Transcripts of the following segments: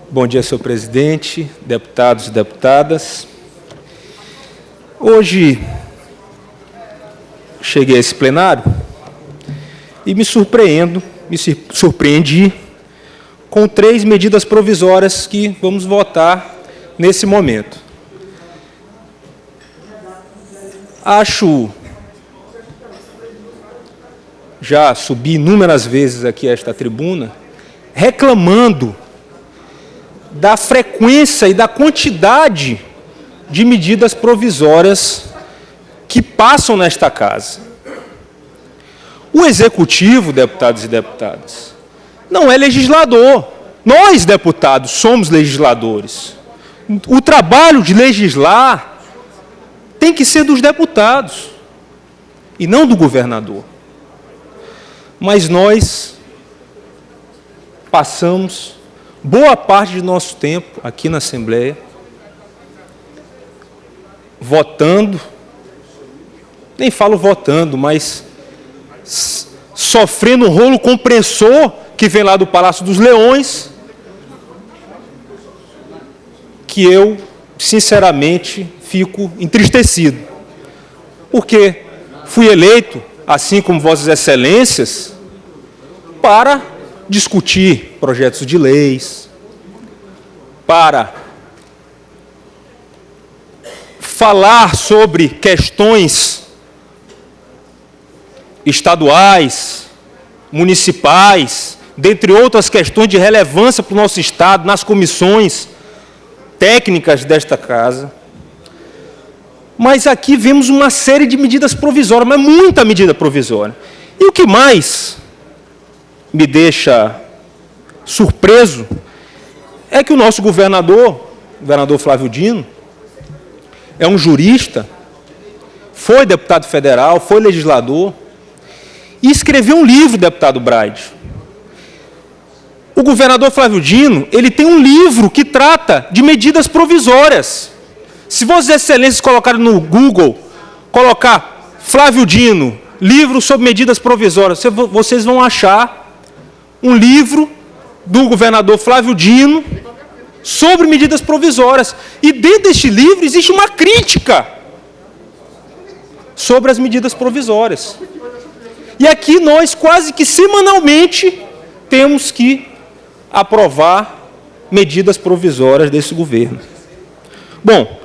Bom dia, senhor presidente, deputados e deputadas. Hoje cheguei a esse plenário e me surpreendi com 3 medidas provisórias que vamos votar nesse momento. Já subi inúmeras vezes aqui a esta tribuna, reclamando da frequência e da quantidade de medidas provisórias que passam nesta casa. O Executivo, deputados e deputadas, não é legislador. Nós, deputados, somos legisladores. O trabalho de legislar tem que ser dos deputados e não do governador. Mas nós passamos boa parte do nosso tempo aqui na Assembleia votando, nem falo votando, mas sofrendo um rolo compressor que vem lá do Palácio dos Leões, que eu, sinceramente, fico entristecido, porque fui eleito, assim como Vossas Excelências, para discutir projetos de leis, para falar sobre questões estaduais, municipais, dentre outras questões de relevância para o nosso Estado, nas comissões técnicas desta casa. Mas aqui vemos uma série de medidas provisórias, mas muita medida provisória. E o que mais me deixa surpreso é que o nosso governador Flávio Dino, é um jurista, foi deputado federal, foi legislador, e escreveu um livro, deputado Braide. O governador Flávio Dino, ele tem um livro que trata de medidas provisórias. Se Vossas Excelências colocarem no Google, colocar Flávio Dino, livro sobre medidas provisórias, vocês vão achar um livro do governador Flávio Dino sobre medidas provisórias. E dentro deste livro existe uma crítica sobre as medidas provisórias. E aqui nós quase que semanalmente temos que aprovar medidas provisórias desse governo. Bom,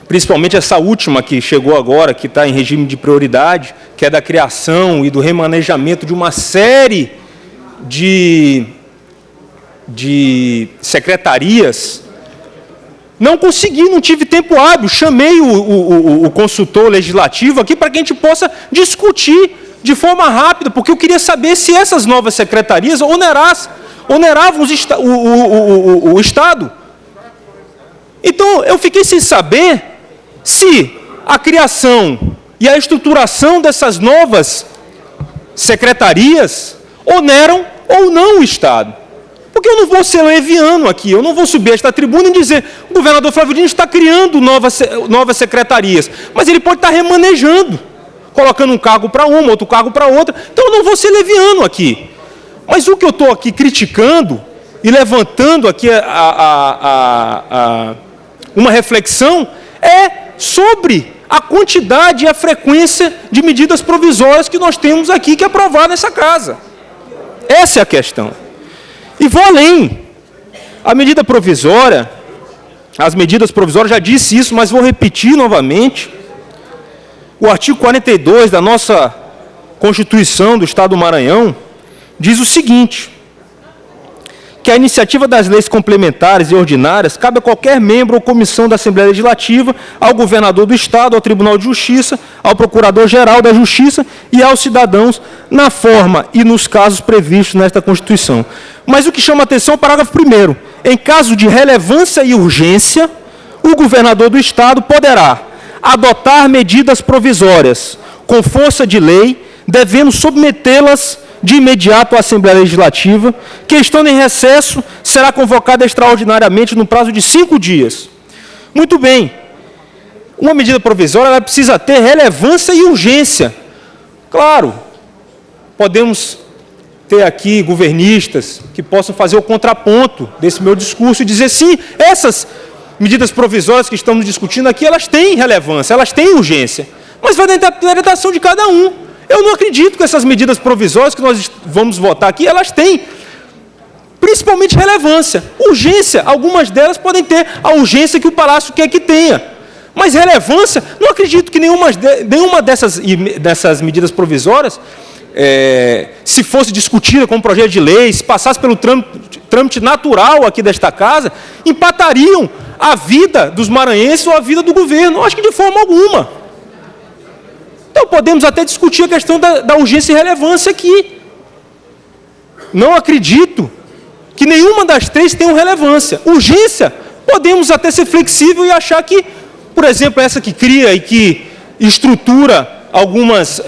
principalmente essa última que chegou agora, que está em regime de prioridade, que é da criação e do remanejamento de uma série de secretarias, não consegui, não tive tempo hábil, chamei o consultor legislativo aqui para que a gente possa discutir de forma rápida, porque eu queria saber se essas novas secretarias oneravam o Estado. Então, eu fiquei sem saber se a criação e a estruturação dessas novas secretarias oneram ou não o Estado. Porque eu não vou ser leviano aqui, eu não vou subir a esta tribuna e dizer o governador Flávio Dino está criando novas secretarias, mas ele pode estar remanejando, colocando um cargo para uma, outro cargo para outra. Então, eu não vou ser leviano aqui. Mas o que eu estou aqui criticando e levantando aqui uma reflexão é sobre a quantidade e a frequência de medidas provisórias que nós temos aqui que aprovar nessa casa. Essa é a questão. E vou além. As medidas provisórias, já disse isso, mas vou repetir novamente. O artigo 42 da nossa Constituição do Estado do Maranhão diz o seguinte: que a iniciativa das leis complementares e ordinárias cabe a qualquer membro ou comissão da Assembleia Legislativa, ao governador do Estado, ao Tribunal de Justiça, ao Procurador-Geral da Justiça e aos cidadãos, na forma e nos casos previstos nesta Constituição. Mas o que chama a atenção é o parágrafo 1º. Em caso de relevância e urgência, o governador do Estado poderá adotar medidas provisórias com força de lei, devendo submetê-las de imediato à Assembleia Legislativa, que, estando em recesso, será convocada extraordinariamente no prazo de 5 dias. Muito bem. Uma medida provisória ela precisa ter relevância e urgência. Claro, podemos ter aqui governistas que possam fazer o contraponto desse meu discurso e dizer, sim, essas medidas provisórias que estamos discutindo aqui, elas têm relevância, elas têm urgência, mas vai da interpretação de cada um. Eu não acredito que essas medidas provisórias que nós vamos votar aqui, elas têm principalmente relevância. Urgência, algumas delas podem ter a urgência que o Palácio quer que tenha. Mas relevância, não acredito que nenhuma dessas medidas provisórias, se fosse discutida como projeto de lei, se passasse pelo trâmite natural aqui desta casa, empatariam a vida dos maranhenses ou a vida do governo. Acho que de forma alguma. Então podemos até discutir a questão da urgência e relevância aqui. Não acredito que nenhuma das três tenha relevância. Urgência, podemos até ser flexível e achar que, por exemplo, essa que cria e que estrutura algumas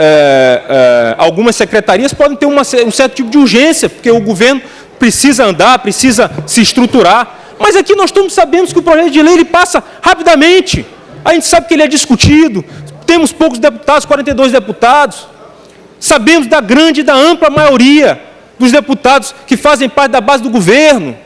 secretarias podem ter um certo tipo de urgência, porque o governo precisa andar, precisa se estruturar. Mas aqui nós sabemos que o projeto de lei ele passa rapidamente. A gente sabe que ele é discutido, temos poucos deputados, 42 deputados. Sabemos da grande e da ampla maioria dos deputados que fazem parte da base do governo.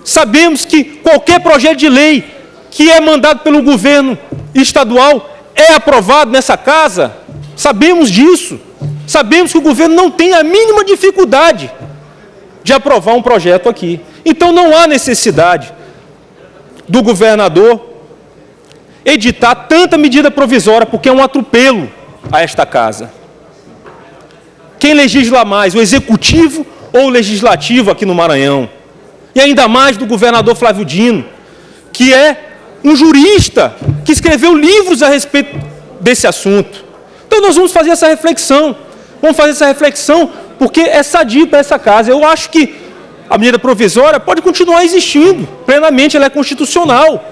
Sabemos que qualquer projeto de lei que é mandado pelo governo estadual é aprovado nessa casa. Sabemos disso. Sabemos que o governo não tem a mínima dificuldade de aprovar um projeto aqui. Então não há necessidade do governador editar tanta medida provisória, porque é um atropelo a esta casa. Quem legisla mais, o executivo ou o legislativo aqui no Maranhão? E ainda mais do governador Flávio Dino, que é um jurista que escreveu livros a respeito desse assunto. Então nós vamos fazer essa reflexão. Vamos fazer essa reflexão porque é sadio para essa casa. Eu acho que a medida provisória pode continuar existindo plenamente, ela é constitucional.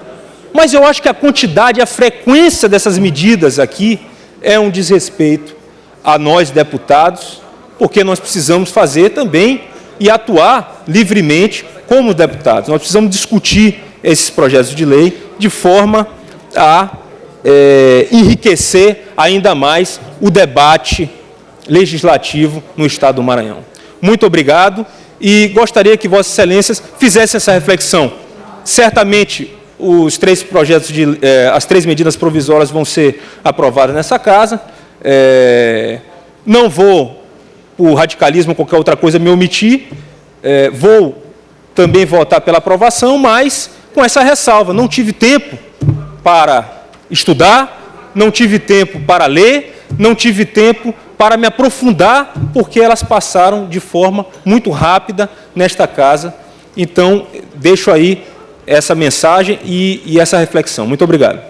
Mas eu acho que a quantidade e a frequência dessas medidas aqui é um desrespeito a nós, deputados, porque nós precisamos fazer também e atuar livremente como deputados. Nós precisamos discutir esses projetos de lei de forma a enriquecer ainda mais o debate legislativo no Estado do Maranhão. Muito obrigado e gostaria que Vossas Excelências fizessem essa reflexão. Certamente, os três projetos as três medidas provisórias vão ser aprovadas nessa casa. Não vou, por radicalismo ou qualquer outra coisa, me omitir. Vou também votar pela aprovação, mas com essa ressalva. Não tive tempo para estudar, não tive tempo para ler, não tive tempo para me aprofundar, porque elas passaram de forma muito rápida nesta casa. Então, deixo aí essa mensagem e essa reflexão. Muito obrigado.